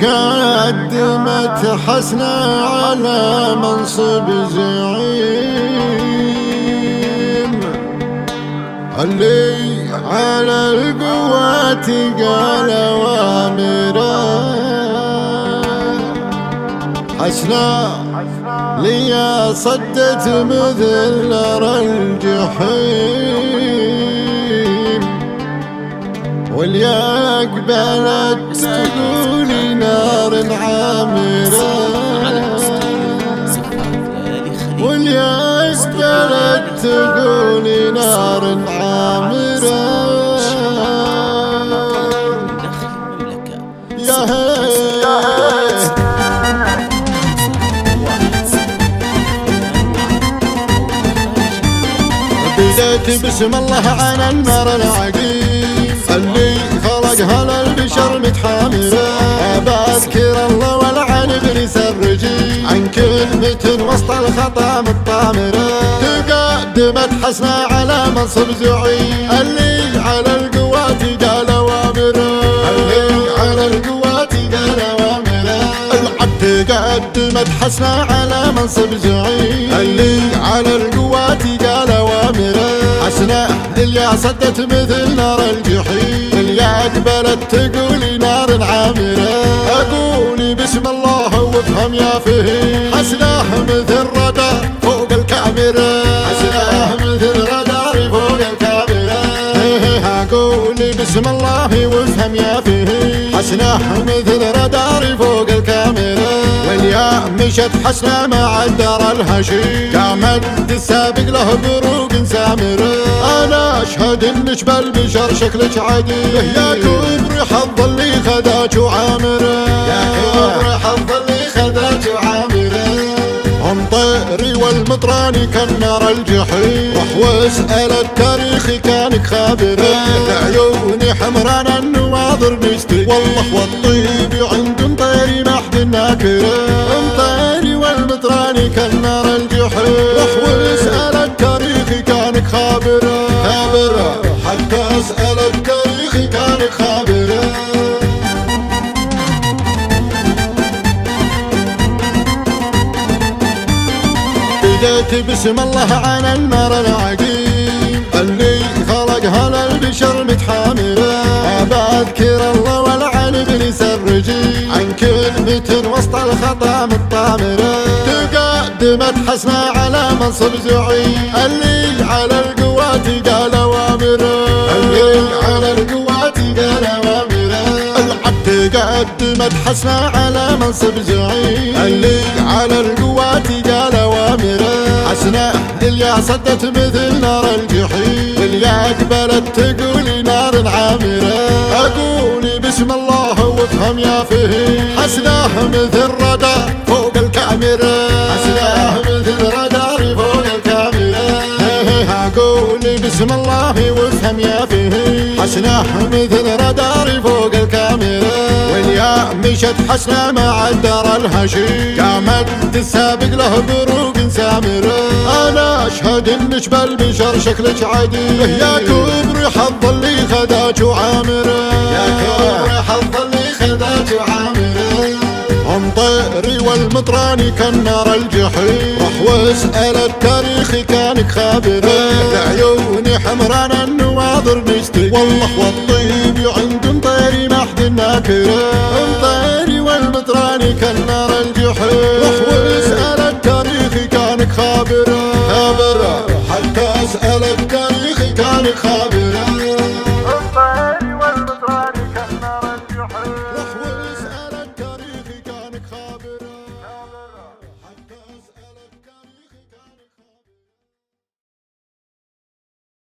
تقدمت حسنة على منصب زعيم، اللي على القوات قال أوامره. حسنة ليا صدت مثل نار الجحيم، واللي أقبلت تقولي نار عامرة، واللي أقبلت تقولي نار عامرة. يا بديت بسم الله على النار العقيم، اللي خلقها للبشر متحامرة. بذكر الله والعن ابليس الرجيم، عن كلمة وسط الخطا متطامرة. تقدمت حسنة على منصب زعيم، اللي على القوات قال أوامره، اللي على القوات قال أوامره. العبد تقدمت حسنة على منصب زعيم، اللي على القوات قال أوامره. حسنة اللي صدت مثل نار الجحيم، اللي أقبلت تقولي نار عامرة. أقولي بسم الله وافهم يا فهيم، حسنة مثل رادار فوق الكاميرا، حسنة مثل رادار فوق الكاميرا. أقولي بسم الله وافهم يا فهيم، حسنة مثل رادار فوق الكاميرا. واليوم مشت حسنة مع الدار الهشيم، قامت تسابق له بروق سامرة. أنا أشهد إنك بالبشر شكلك عديل، يا كبر حظ اللي خذاك وعامرة، يا كبر حظ اللي خذاك وعامرة. أمطيري والمطراني كالنار الجحيم، روح واسأل التاريخ كانك خابرة. لعيوني حمران النواظر نشتي، والله والطيب عند مطيري محد الناكرة. أمطيري والمطراني كالنار الجحيم، روح واسأل التاريخ كانك خابرة، خابرة حتى اسأل التاريخ كانك خابرة. بديت بسم الله على النار العقيم، اللي خلقها للبشر متحامرة. بذكر الله والعن ابليس الرجيم، عن كلمة وسط الخطا متطامرة. تقدمت حسنة على منصب زعيم، اللي على القوات قال أوامره، اللي على القوات قال أوامره. العبد تقدمت حسنة على منصب زعيم، اللي على القوات قال أوامره. حسنة اللي صدت مثل نار الجحيم، اللي أقبلت تقولي نار عامرة. أقولي بسم الله وافهم يا فهيم، حسنة مثل رادار فوق الكاميرا، حسنة مثل رادار فوق الكاميرا. أقولي بسم الله وافهم يا فهيم، حسنة مثل رادار فوق الكاميرا. واليوم مشت حسنة مع الدار الهشيم، قامت تسابق له بروق سامرة. أنا أشهد إنك بالبشر شكلك عديل، يا كبر حظ اللي خذاك وعامرة، يا كبر حظ اللي خذاك وعامرة. أمطيري والمطراني كالنار الجحيم، روح واسأل التاريخ كانك خابرة. لعيوني حمران النواظر نشتي، والله والطيب عند مطيري محد الناكرة. أمطيري والمطراني كالنار الجحيم، روح واسأل التاريخ كانك خابرة، خابرة حتى اسأل التاريخ كانك خابرة.